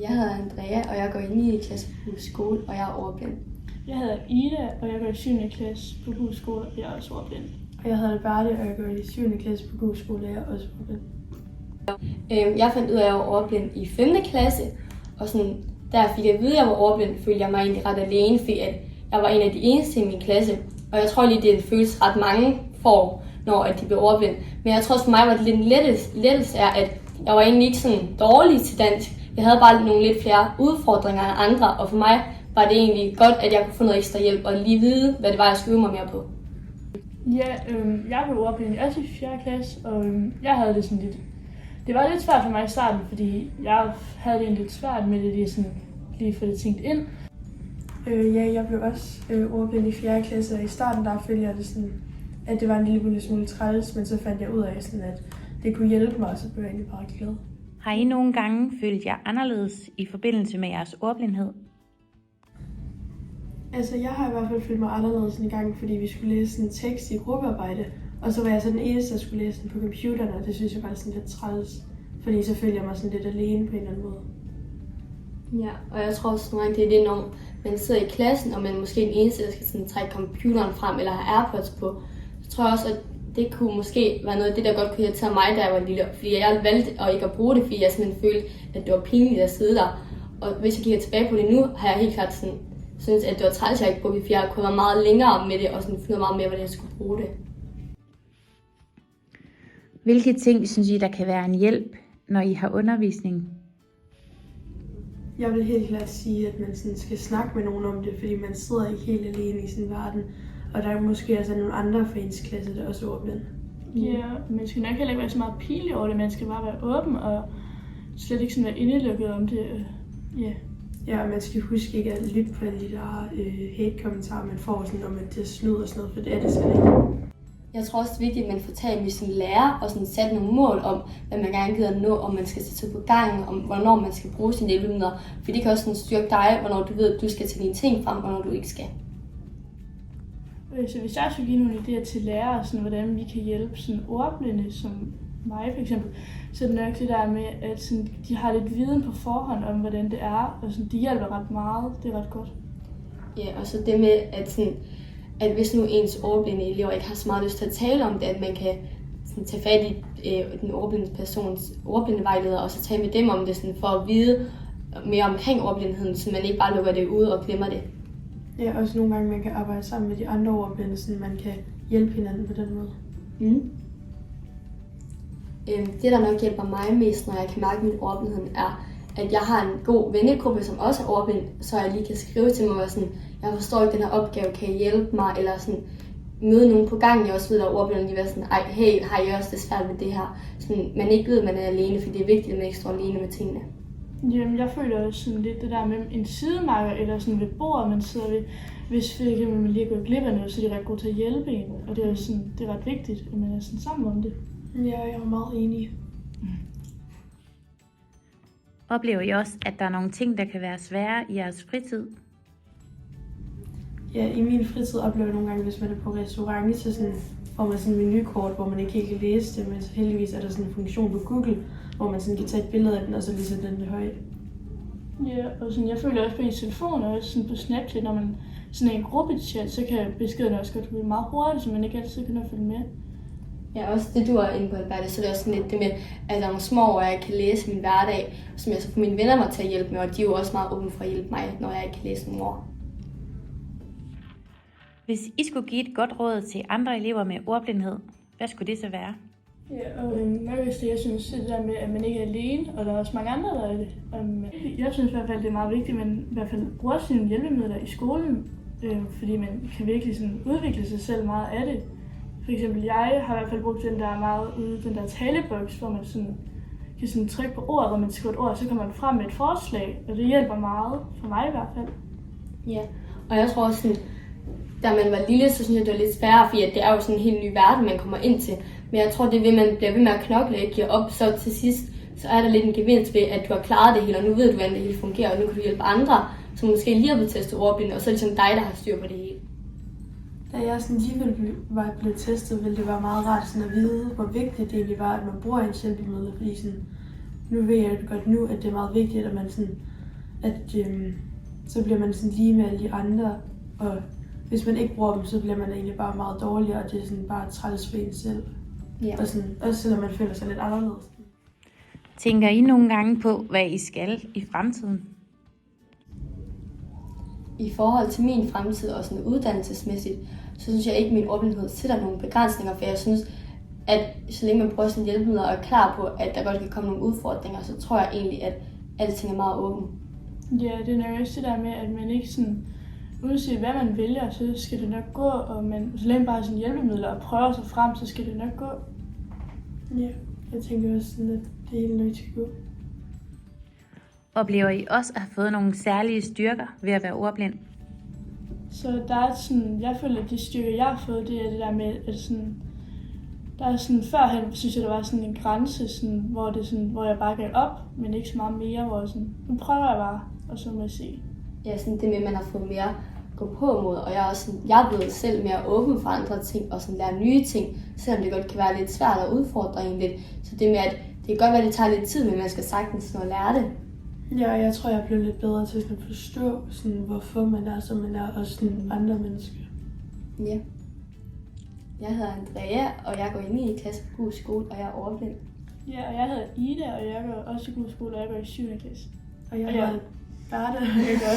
Jeg hedder Andrea, og jeg går i 9. klasse på Hus Skole, og jeg er ordblind. Jeg hedder Ida, og jeg går i 7. klasse på Hus Skole, og jeg er også ordblind. Og jeg hedder Alberte, og jeg går i 7. klasse på Hus Skole, og jeg er også ordblind. Jeg fandt ud af, at jeg var ordblind i 5. klasse, og sådan, der fik jeg at vide, at jeg var ordblind, følte jeg mig egentlig ret alene, fordi at jeg var en af de eneste i min klasse. Og jeg tror lige, det er en følelse ret mange får, når de bliver ordblind. Men jeg tror også for mig var det lidt en lettelse af, at jeg var egentlig ikke sådan dårlig til dansk. Jeg havde bare nogle lidt flere udfordringer end andre, og for mig var det egentlig godt, at jeg kunne få noget ekstra hjælp og lige vide, hvad det var, jeg skulle øve mig mere på. Ja, jeg blev ordblind også i 4. klasse, og jeg havde det sådan lidt... Det var lidt svært for mig i starten, fordi jeg havde det lidt svært med det lige få det tænkt ind. Jeg blev også ordblind i 4. klasse, og i starten der følte jeg det sådan, at det var en lille smule træls, men så fandt jeg ud af, sådan, at det kunne hjælpe mig, og så blev jeg egentlig bare glad. Har I nogle gange følt jer anderledes i forbindelse med jeres ordblindhed? Altså, jeg har i hvert fald følt mig anderledes en gang, fordi vi skulle læse en tekst i gruppearbejde, og så var jeg så den eneste, der skulle læse den på computeren, og det synes jeg var sådan lidt træls, fordi så følte jeg mig sådan lidt alene på en eller anden måde. Ja, og jeg tror også nogle gange, det er det, når man sidder i klassen, og man måske er den eneste, der skal sådan trække computeren frem eller have AirPods på. Så tror jeg også, at det kunne måske være noget af det, der godt kunne irritere mig, da jeg var lille. Fordi jeg valgte at ikke at bruge det, fordi jeg simpelthen følte, at det var pinligt at sidde der. Og hvis jeg kigger tilbage på det nu, har jeg helt klart sådan, synes, at det var træls, at jeg ikke brugte det, fordi jeg kunne være meget længere med det, og sådan finde meget mere, hvordan jeg skulle bruge det. Hvilke ting synes I, der kan være en hjælp, når I har undervisning? Jeg vil helt klart sige, at man sådan skal snakke med nogen om det, fordi man sidder ikke helt alene i sin verden. Og der er måske altså nogle andre fra ens klasse, der også er ordblinde. Ja, man skal nok heller ikke være så meget pinlig over det. Man skal bare være åben og slet ikke sådan være indelukket om det. Ja. Ja, og man skal huske ikke at lytte på alle de der hate-kommentarer, man får sådan, om at det er snyd og sådan noget, for det er det slet ikke. Jeg tror også, det er vigtigt, at man får talt med sin lærer og sådan sat nogle mål om, hvad man gerne gider nå, om man skal sætte på gang, om hvornår man skal bruge sine hjælpemidler. For det kan også sådan styrke dig, hvornår du ved, at du skal tage dine ting frem, hvornår du ikke skal. Så hvis jeg skulle give nogle idéer til lærere, sådan, hvordan vi kan hjælpe sådan ordblinde som mig for eksempel, så er det nok det der med, at sådan, de har lidt viden på forhånd om, hvordan det er, og sådan, de hjælper ret meget. Det er ret godt. Ja, og så det med, at hvis nu ens ordblinde elever ikke har så meget lyst til at tale om det, at man kan sådan, tage fat i den ordblinde persons ordblindevejleder, og så tale med dem om det, sådan, for at vide mere omkring ordblindheden, så man ikke bare lukker det ud og glemmer det. Ja, også nogle gange man kan arbejde sammen med de andre ordblinde, så man kan hjælpe hinanden på den måde. Mm. Det, der nok hjælper mig mest, når jeg kan mærke min ordblindhed, er, at jeg har en god vennegruppe, som også er ordblind, så jeg lige kan skrive til mig, og sådan, jeg forstår ikke den her opgave, kan I hjælpe mig, eller sådan, møde nogen på gangen, jeg også ved, at ordblinde lige være sådan, ej, hey, har I også det svært med det her? Sådan, man ikke ved, at man er alene, fordi det er vigtigt, at man ikke står alene med tingene. Jamen, jeg føler også sådan lidt det der med en sidemarker, eller sådan ved bordet, man sidder ved. Hvis man lige går glip af noget, så er de ret gode til at hjælpe en, og det er, sådan, det er ret vigtigt, at man er sådan sammen om det. Ja, jeg er meget enig. Oplever I også, at der er nogle ting, der kan være svære i jeres fritid? Ja, i min fritid oplever jeg nogle gange, hvis man er på restaurant, så sådan, får man sådan en menukort, hvor man ikke helt kan læse det, men så heldigvis er der sådan en funktion på Google, hvor man sådan kan tage et billede af den, og så lige sætte den højt. Ja, og sådan, jeg føler også på ens telefon, og også sådan på Snapchat, når man sådan er i en gruppechat, så kan beskederne også godt blive meget hurtigt, så man ikke altid kan følge med. Ja, også det du er inde på, Alberte, så det er også sådan lidt det med, at der er nogle små, hvor jeg kan læse min hverdag, som jeg så får mine venner mig til at hjælpe med, og de er jo også meget åbne for at hjælpe mig, når jeg ikke kan læse nogle ord. Hvis I skulle give et godt råd til andre elever med ordblindhed, hvad skulle det så være? Ja, og nok hvis det, jeg synes, det der med, at man ikke er alene, og der er også mange andre, der er det. Jeg synes i hvert fald, det er meget vigtigt, at man i hvert fald bruger sine hjælpemidler i skolen, fordi man kan virkelig sådan udvikle sig selv meget af det. For eksempel, jeg har i hvert fald brugt den der taleboks, hvor man sådan kan sådan trykke på ordet, hvor man skriver et ord, så kommer man frem med et forslag, og det hjælper meget, for mig i hvert fald. Ja, og jeg tror også sådan, da man var lille, så synes jeg, det var lidt sværere, fordi det er jo sådan en helt ny verden, man kommer ind til. Men jeg tror, det er ved, man bliver ved med at knokle og ikke giver op, så til sidst, så er der lidt en gevinst ved, at du har klaret det hele, og nu ved du, hvordan det hele fungerer, og nu kan du hjælpe andre, som måske lige har blevet testet ordblinde, og så er det ligesom dig, der har styr på det hele. Da jeg sådan lige var blevet testet, ville det være meget rart sådan at vide, hvor vigtigt det egentlig var, at man bruger en hjælpemiddel, fordi sådan, nu ved jeg godt nu, at det er meget vigtigt, at man sådan at så bliver man sådan lige med alle de andre, og hvis man ikke bruger dem, så bliver man egentlig bare meget dårligere, og det er sådan bare træls for en selv. Ja. Og sådan, også selvom man føler sig lidt anderledes. Tænker I nogle gange på, hvad I skal i fremtiden? I forhold til min fremtid og sådan uddannelsesmæssigt, så synes jeg ikke, at min ordblindhed sætter nogle begrænsninger, for jeg synes, at så længe man bruger sådan hjælpemidler og er klar på, at der godt kan komme nogle udfordringer, så tror jeg egentlig, at alting er meget åben. Ja, det er nok også det der med, at man ikke sådan, uanset hvad man vælger, så skal det nok gå, og man, så længe bare sådan hjælpemidler og prøver sig frem, så skal det nok gå. Ja, jeg tænker også sådan, at det er helt nødt til at gå. Oplever I også at have fået nogle særlige styrker ved at være ordblind? Så der er sådan, jeg føler, at de styrker, jeg har fået, det er det der med, at sådan, der er sådan, førhen synes jeg, der var sådan en grænse, sådan, hvor jeg bare gav op, men ikke så meget mere, hvor sådan, nu prøver jeg bare, og så må jeg se. Ja, sådan det med, at man har fået mere gå på mod, og jeg er blevet selv mere åben for andre ting, og sådan lære nye ting, selvom det godt kan være lidt svært at udfordre en lidt. Så det med, at det kan godt være, at det tager lidt tid, men man skal sagtens nå at lære det. Ja, og jeg tror, jeg er blevet lidt bedre til sådan at forstå, sådan, hvorfor man er, som man er, og sådan andre mennesker. Ja. Jeg hedder Andrea, og jeg går i 9. klasse på God Skole, og jeg er ordblind. Ja, og jeg hedder Ida, og jeg går også i God Skole, og jeg går i 7. klasse. Og jeg Ja. var Berthe, og jeg gør